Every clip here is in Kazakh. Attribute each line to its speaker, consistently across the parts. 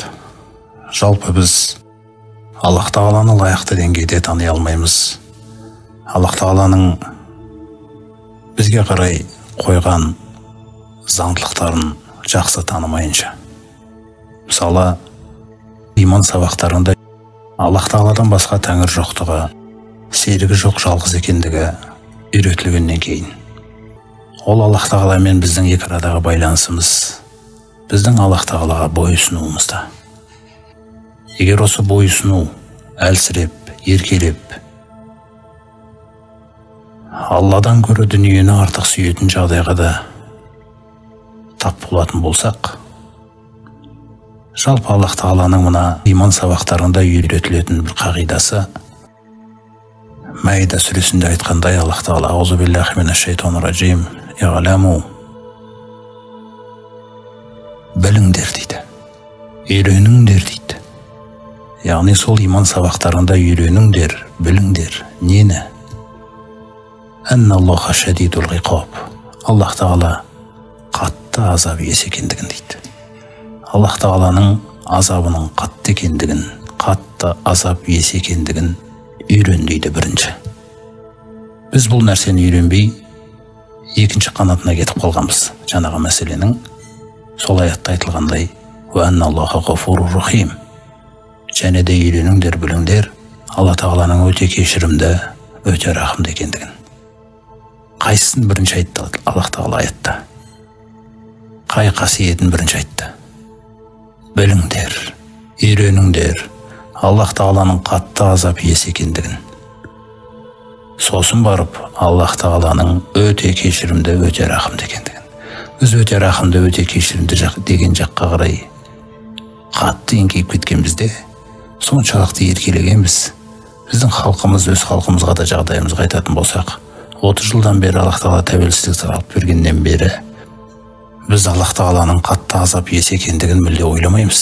Speaker 1: жамағат, жалпы біз Аллах Тағаланы лайықты деңгейде тани алмаймыз. Аллах Тағаланың бізге қарай қойған заңдылықтарын жақсы танымайынша. Мысалы, иман сабақтарында Аллах Тағаладан басқа тәңір жоқтығы, серігі жоқ жалғыз екендігі үйретілгеннен кейін, ол Аллах Тағаламен біздің екі арадағы байланысымыз, біздің Аллах Тағалаға бойұсынуымызда. Егер осы бойұсыну әлсіреп, еркелеп, Алладан көрі дүниені артық сүйетін жағдайға да тап болатын болсақ, жалпы Аллах Тағаланың мына иман сабақтарында үйретілетін бір қағидасы, Мәида сүресінде айтқандай, Аллах Тағала аузу биллахи минаш шайтанир раджим, иғламу, біліңдер дейді, үйреніңдер дейді. Яғни сол иман сабақтарында үйреніңдер, біліңдер, нені? Анналлаха шадидул ғиқаб, Аллах Тағала қатты азап иесі екендігін дейді. Аллах Тағаланың азабының қатты екендігін, қатты азап иесі екендігін үйрен дейді бірінші. Біз бұл нәрсені үйренбей, екінші қанатына кетіп қалғанбыз. Жаңағы мәселенің сол аятта айтылғандай, «Ва анналлаха ғафурур рахим». Және де үйреніңдер, біліңдер, Алла Тағаланың өте кешірімді, өте рахымды екендігін. Қайсысын бірінші айтты Аллах Тағала аятта? Қай қасиетін бірінші айтты? Біліңдер, үйреніңдер, Аллах Тағаланың қатты азап иесі екендігін. Сосын барып, Аллах Тағаланың өте кешірімді, өте рахымды екендігін. Біз өте рахымды, өте кешірімді деген жаққа қарай қатты еңкейіп кеткенбізде, соншалықты еркелегенбіз. Біздің халқымыз өз халқымызға да жағдайымызға айтатын болсақ, 30 жылдан бері Аллах Тағала тәуелсіздік сағалып бергеннен бері біз Аллах Тағаланың қатты азап иесі екендігін мүлде ойламаймыз.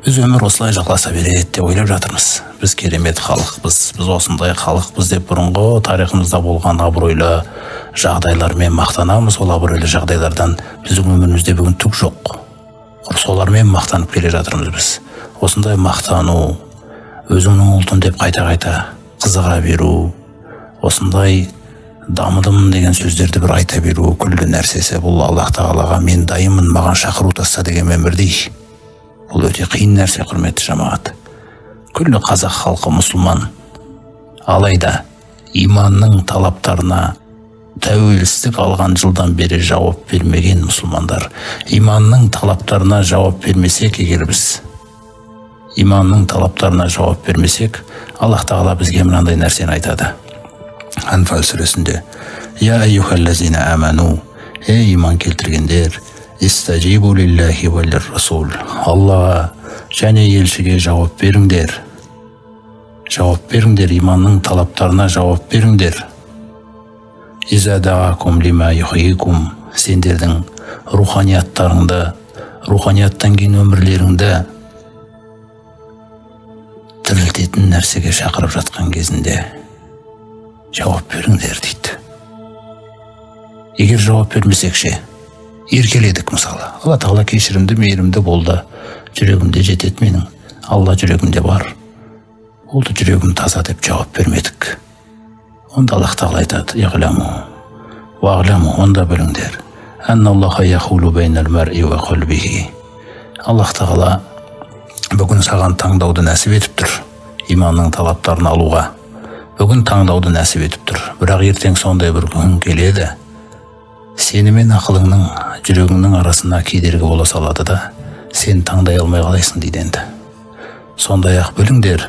Speaker 1: Біз өмір осылай жалғаса береді деп ойлап жатырмыз. Біз керемет халықпыз, біз осындай халықпыз деп бұрынғы тарихымызда болған абыройлы жағдайлармен мақтанамыз. Ол абыройлы жағдайлардан біздің өмірімізде бүгін түк жоқ. Солармен мақтанып келе жатырмыз біз. Осындай мақтану, өзіңнің ұлтың деп қайта-қайта қызыға беру, осындай дамыдым деген сөздерді бір айта беру, күллі нәрсесі бұл Аллах Тағалаға мен дайынмын, маған шақыру таста дегенмен бірдей. Бұл өте қиын нәрсе, құрметті жамағат. Күллі қазақ халқы мұсылман, алайда иманның талаптарына тәуелсіздік алған жылдан бері жауап бермеген мұсылмандар. Иманның талаптарына жауап бермесек, егер біз иманның талаптарына жауап бермесек, Аллах Тағала бізге мынандай нәрсені айтады. Анфал сүресінде: «Я айюхаллазина аману», ей иман келтіргендер, истаджибу лиллахи ва лир-расул, Аллаға және елшіге жауап беріңдер. Жауап беріңдер, иманның талаптарына жауап беріңдер. Иза даакум лима юхйикум, сендердің руханияттарыңды, руханияттан кейін өмірлеріңді тірілтетін нәрсеге шақырып жатқан кезінде жауап беріңдер дейді. Егер жауап бермесек ше, еркеледік мысалы. Алла Тағала кешірімді, мейірімді болды. Жүрегімде жетеді менің. Алла жүрегімде бар. Болды, жүрегім таза деп жауап бермедік. Онда Аллах Тағала айтады: «Иғламу, вағламу», онда біліңдер. «Анналлаха яхулу бейнал мар'i ва қалбихи». Аллах Тағала бүгін саған таңдауды нәсіп етіп тұр. Иманның талаптарын алуға бүгін таңдауды нәсіп етіп тұр. Бірақ ертең сондай бір күн келеді, сені мен ақылыңның, жүрегіңнің арасына кедергі бола салады да, сен таңдай алмай қалайсың дейді енді. Сондай-ақ біліңдер: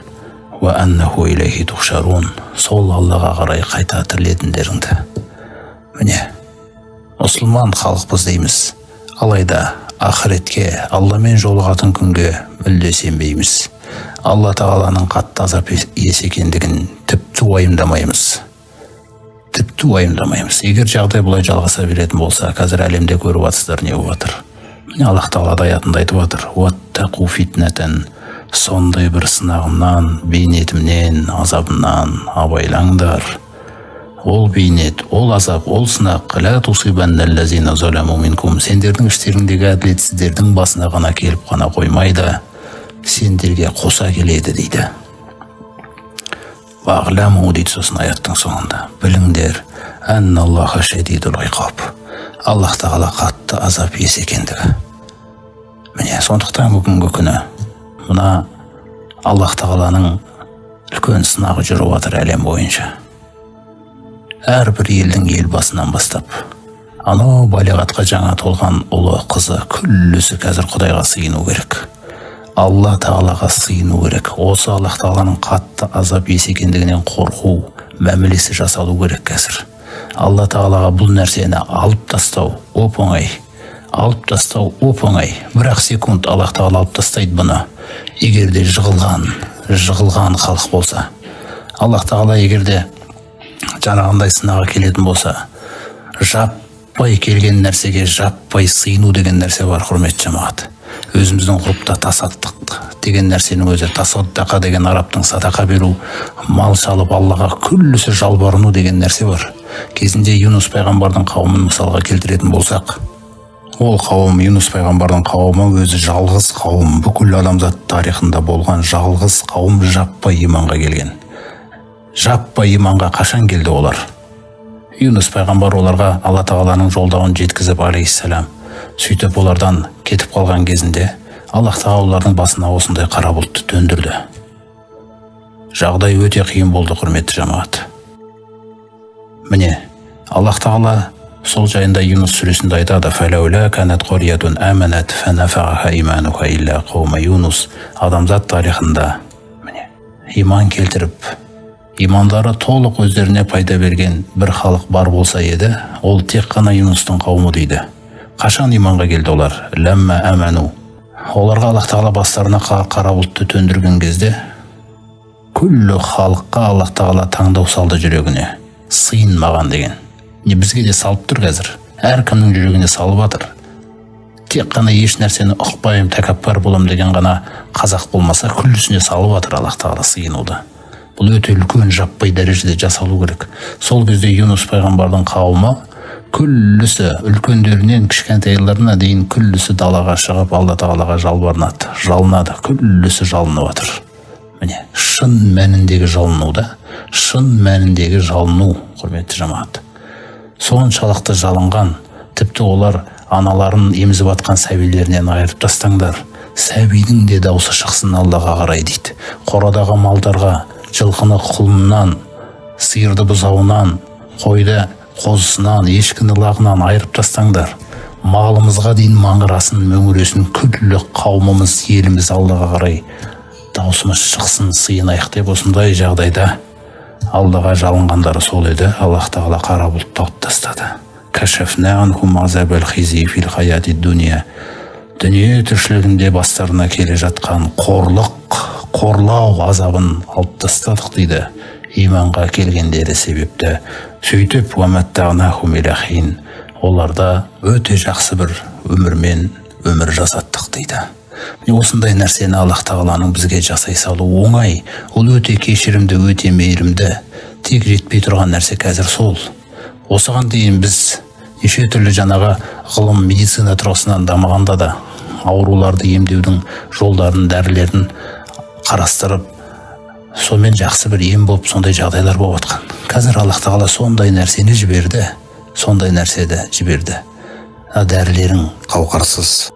Speaker 1: «Ва аннаху илайхи тухшарун», сол Аллаға қарай қайта тірілетіндеріңді. Міне, мұсылман халықпыз дейміз, алайда ақыретке, Алламен жолығатын күнге мүлде сенбейміз. Алла Тағаланың қатты азап иесі екендігін тіпті уайымдамаймыз. Егер жағдай бұлай жалғаса беретін болса, қазір әлемде көріп жатсыздар не болып жатыр. Міне Аллах Тағала аятында айтып жатыр: «Уаттақу фитнатан», сондай бір сынағымнан, бейнетімнен, азабымнан абайлаңдар. ол бейнет, ол азап, ол сынақ, ла тусибанналлазина заламу минкум, сендердің іштеріңдегі әділетсіздердің басына ғана келіп қана қоймайды, сендерге қоса келеді дейді. Вағламу дейді сосын аяттың соңында. Біліңдер, анналлаха шадидул иқаб. Аллах тағала қатты азап иесі екендігі. Міне, сондықтан бүгінгі күні мына Аллах тағаланың үлкен сынағы жүріп жатыр әлем бойынша. Әрбір елдің ел басынан бастап, анау балиғатқа жаңа толған ұлы қызы күллісі қазір Құдайға сыйыну керек. Алла тағалаға сыйыну керек. Осы Аллах тағаланың қатты азап иесі екендігінен қорқу, мәмілесі жасалу керек қазір. Алла тағалаға бұл нәрсені алып тастау оп-оңай. Алып тастау оп-оңай. Бірақ секунд Аллах тағала алып тастайды бұны. Егерде жығылған халық болса. Аллах тағала егерде жаңағындай сынаға келетін болса, жаппай келген нәрсеге жаппай сыйыну деген нәрсе бар, құрметті жамағат. Өзіміздің ғұрыпта тасаттық деген нәрсенің өзі, тасаддақа деген арабтың садақа беру, мал салып Аллаға күллісі жалбарыну деген нәрсе бар. Кезінде Юнус пайғамбардың қауымын мысалға келтіретін болсақ, ол қауым, Юнус пайғамбардың қауымы өзі жалғыз қауым, бүкіл адамзат тарихында болған жалғыз қауым жаппай иманға келген. Жаппай иманға қашан келді олар? Юнус пайғамбар оларға Алла тағаланың жолдауын жеткізіп, алейхиссалам, сөйтіп олардан кетіп қалған кезінде Аллах тағала олардың басына осындай қара бұлтты төндірді. Жағдай өте қиын болды, құрметті жамағат. Міне, Аллах тағала сол жайында Юнус сүресінде айтады: «Фәләулә канат қариятун аманат фанафаха имануха илля қаума Юнус». Адамзат тарихында міне иман келтіріп, имандары толық өздеріне пайда берген бір халық бар болса еді, ол тек қана Юнустың қауымы дейді. Қашан иманға келді олар? Ләммә аману. Оларға Аллах тағала бастарына қара бұлтты төндірген кезде күллі халыққа Аллах тағала таңдау салды жүрегіне. Сыйын маған деген. Не бізге де салып тұр қазір. Әркімнің жүрегіне салып жатыр. Тек қана еш нәрсені ұқпайым, тәкаппар болам деген ғана қазақ болмаса, күллісіне салып жатыр Аллах тағала сыйынуды. Бұл өте үлкен жаппай дәрежеде жасалу керек. Сол кезде Юнус пайғамбардың қауымы күллісі, үлкендерінен кішкентайларына дейін күллісі далаға шығып Алла тағалаға жалынады, күллісі жалынып жатыр. Міне, шын мәніндегі жалынуда, шын мәніндегі жалыну, құрметті жамағат. Соншалықты жалынған, тіпті олар аналарын емізіп атқан сәбилерінен айырып тастаңдар. Сәбидің де даусы шықсын Аллаға қарай дейді. Қорадағы малдарға, жылқыны құлынынан, сиырды бұзауынан, қойды қозысынан, ешкіні лағынан айырып тастаңдар. Малымызға дейін маңырасын, мөңіресін күллі қауымымыз, еліміз Аллаға қарай даусымыз шықсын, сыйынайық деп осындай жағдайда Аллаға жалынғандары сол еді. Аллах тағала қара бұлтты алып тастады. Кашафна анхум азабал хизи фил хаяти дуния. Дүние тіршілігінде бастарына келе жатқан қорлау азабын алып тастадық дейді. Иманға келгендері себепті. Сөйтіп, уаматтағнахум илахин. Оларда өте жақсы бір өмір жасаттық дейді. Осындай нәрсені Аллах тағаланың бізге жасай салу оңай. Ол өте кешірімді, өте мейірімді. Тек жетпей тұрған нәрсе қазір сол. Осыған дейін біз неше түрлі жаңағы ғылым, медицина тұрғысынан дамығанда да ауруларды емдеудің жолдарын, дәрілерін қарастырып, сонымен жақсы бір ем болып, сондай жағдайлар болып жатқан. Қазір Аллах тағала сондай нәрсені жіберді, сондай нәрседі жіберді. Дәрілерің қауқарсыз,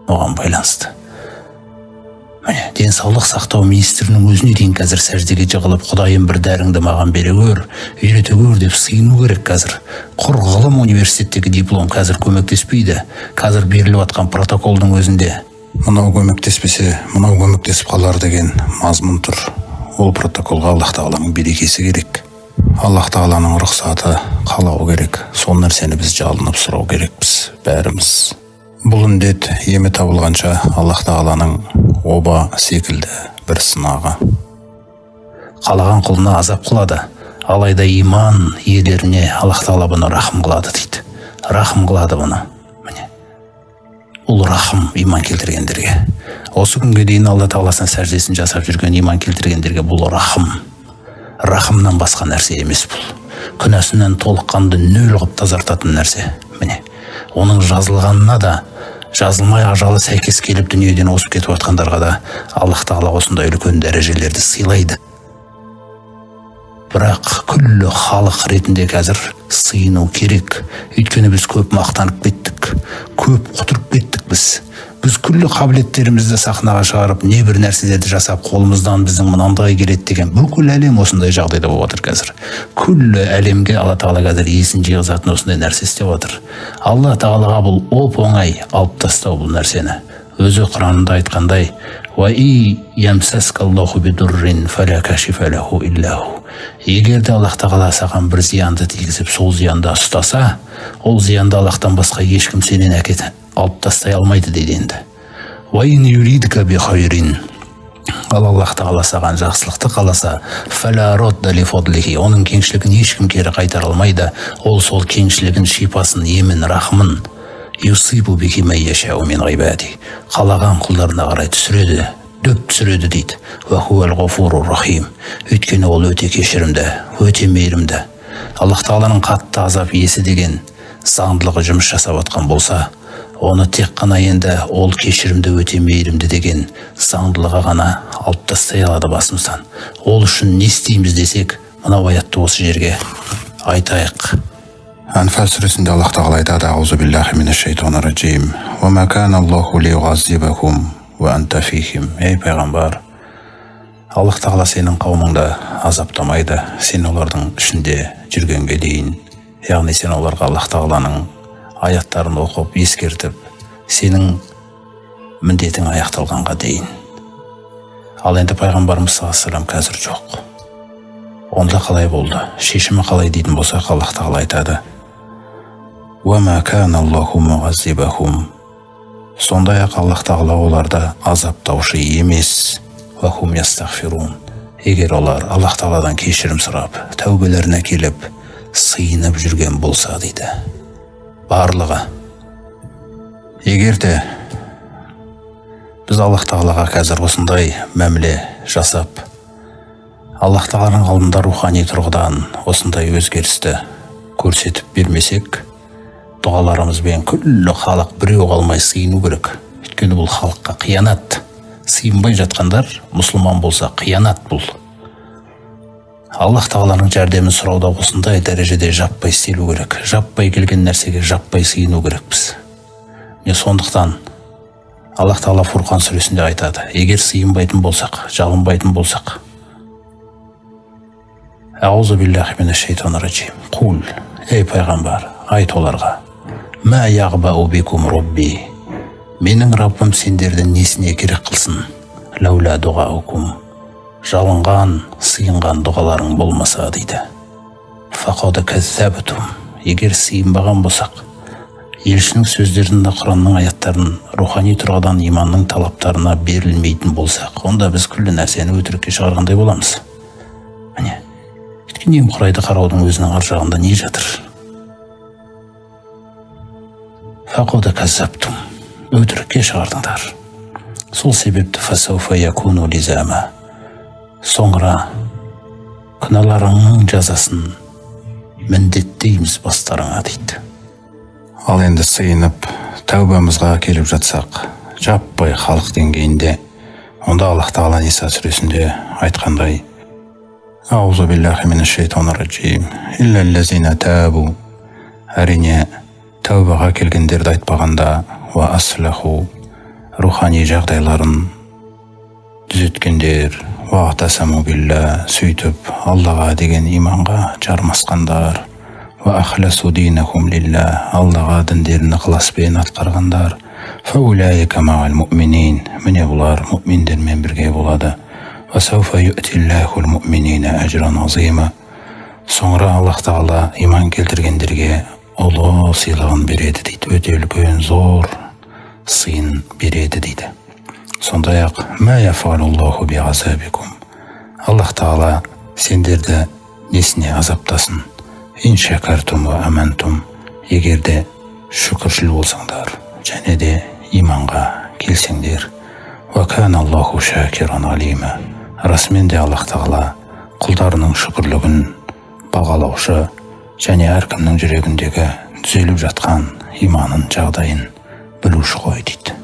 Speaker 1: оған байланысты. Міне, денсаулық сақтау министрінің өзіне дейін қазір сәждеге жығылып, Құдайым бір дәріңді маған бере көр, үйрете көр деп сыйыну керек қазір. Құр ғылым университеттегі диплом қазір көмектеспейді. Қазір беріліп жатқан протоколдың өзінде мынау көмектеспесе, мынау көмектесіп қалар деген мазмұн тұр. Ол протоколға Аллах тағаланың берекесі керек. Аллах тағаланың рұқсаты қалау керек. Сол нәрсені біз жалынып сұрау керекпіз, бәріміз. Бұл індет емі табылғанша Аллах тағаланың оба секілді бір сынағы. Қалаған құлына азап қылады, алайда иман иелеріне Аллах тағала бұны рахым қылады дейді. Рахым қылады бұны. Міне, ол рахым иман келтіргендерге. Осы күнге дейін Алла тағаласына сәждесін жасап жүрген иман келтіргендерге бұл рахым. Рахымнан басқа нәрсе емес бұл. күнәсінен толыққанды нөл қылып тазартатын нәрсе. Міне, оның жазылғанына да, жазылмай ажалы сәйкес келіп дүниеден осып кетіп жатқандарға да Аллах Тағала осындай үлкен дәрежелерді сыйлайды. Бірақ күллі халық ретінде қазір сыйыну керек. Өйткені біз көп мақтанып кеттік, көп құтырып кеттік біз. Біз күллі қабілеттерімізді сахнаға шығарып, не бір нәрселерді жасап, қолымыздан біздің мынандайы келеді деген бүкіл әлем осындай жағдайда болып жатыр қазір. Күллі әлемге Алла Тағала қазір есін жиғызатын осындай нәрсе істеп жатыр. Алла Тағалаға бұл оп-оңай алып тастау бұл нәрсені. Өзі Құранында айтқандай: «Ва и ямсаскаллаху бидуррин фала кашифа лаху иллаху». Егер де Аллах Тағала саған бір зиянды тигізіп, сол зиянды ұстаса, ол зиянды Аллахтан басқа ешкім сенен алып тастай алмайды дейді енді. «Ва ин юридка би хайрин». Ал Аллах Тағала саған жақсылықты қаласа, фала родда ли фадлихи. Оның кеңшілігін ешкім кері қайтара алмайды. Ол сол кеңшілігін, шипасын, емін, рахмын юсибу бихи ман яшау мин ғибади. Қалаған құлдарына қарай түсіреді, дөп түсіреді дейді. Ва хуал ғафурур рахим. Өйткені ол өте кешірімді, өте мейірімді. Аллах Тағаланың қатты азап иесі деген заңдылығы жұмыс жасап жатқан болса, оны тек қана енді ол кешірімді, өте мейірімді деген заңдылығы ғана алып тастай алады басымыздан. Ол үшін не істейміз десек, мынау аятты осы жерге айтайық. Анфал сүресінде Аллах Тағала айтады: «Аузу биллахи минаш шайтанир раджим. Ва ма кана Аллаху лиюғаззибахум ва анта фихим». Ей пайғамбар, Аллах Тағала сенің қауымыңды азаптамайды, сен олардың ішінде жүргенге дейін. Яғни сен оларға Аллах Тағаланың аяттарын оқып, ескертіп, сенің міндетің аяқталғанға дейін. Ал енді пайғамбарымыз саллаллаху алейхи қазір жоқ. Онда қалай болды? Шешімі қалай дейтін болсақ, Аллах Тағала айтады: «Ва ма кана Аллаху муғаззибахум». Сондай-ақ Аллах Тағала оларды азаптаушы емес. «Ва хум ястағфирун». Егер олар Аллах Тағаладан кешірім сұрап, тәубелеріне келіп, сыйынып жүрген болса дейді. Барлығы. Егер де біз Аллах Тағалаға қазір осындай мәміле жасап, Аллах Тағаланың алдында рухани тұрғыдан осындай өзгерісті көрсетіп бермесек, дұғаларымызбен күллі халық біреу қалмай сыйыну керек. Өйткені бұл халыққа қиянат. Сыйынбай жатқандар мұсылман болса қиянат бұл. Аллах Тағаланың жәрдемін сұрауда осындай дәрежеде жаппай істелу керек. Жаппай келген нәрсеге жаппай сыйыну керекпіз. Сондықтан Аллах Тағала Фурқан сүресінде айтады: егер сыйынбайтын болсақ, жалынбайтын болсақ, Аузу биллахи минаш шайтанир раджим. Қул, ей пайғамбар, айт оларға: ма яғбау бикум робби. Менің Раббым сендерді несіне керек қылсын? Лаула дуғаукум. Жалынған, сыйынған дұғаларың болмаса дейді. Фақода кәззабтум. Егер сыйынбаған болсақ, елшінің сөздерінде, Құранның аяттарын рухани тұрғыдан иманның талаптарына берілмейтін болсақ, онда біз күллі нәрсені өтірікке шығарғандай боламыз. Міне, өйткені немқұрайды қараудың өзінің ар жағында не жатыр? Фақода кәззабтум. Өтірікке шығардыңдар. Сол себепті фасауфа якуну лизама. Соңыра күнәларыңның жазасын міндеттейміз бастарыңа дейді. Ал енді сыйынып, тәубамызға келіп жатсақ, жаппай халық деңгейінде, онда Аллах Тағала Ниса сүресінде айтқандай: Аузу биллахи минаш шайтанир раджим. Иллаллазина табу. Әрине, тәубаға келгендерді айтпағанда, ва аслаху, рухани жағдайларын түзеткендер, ва атасаму билла, сөйтіп Аллаға деген иманға жармасқандар, ва ахласу динахум лилла, Аллаға діндерін ықыласпен атқарғандар, фа улайка мағал муъминин, міне бұлар муъминдермен бірге болады. Ва сауфа ю'тиллахул муъминина ажран азима. Соңыра Аллах Тағала иман келтіргендерге ұлы сыйлығын береді дейді, өте үлкен зор сыйын береді дейді. Сондай-ақ ма яфалуллаху би азабикум. Аллах Тағала сендерді несіне азаптасын? Ин шакартум ва амантум. Егер де шүкіршіл болсаңдар, және де иманға келсеңдер. Ва кана Аллаху шакиран алима. Расымен де Аллах Тағала құлдарының шүкірлігін бағалаушы және әркімнің жүрегіндегі түзеліп жатқан иманын, жағдайын білуші ғой дейді.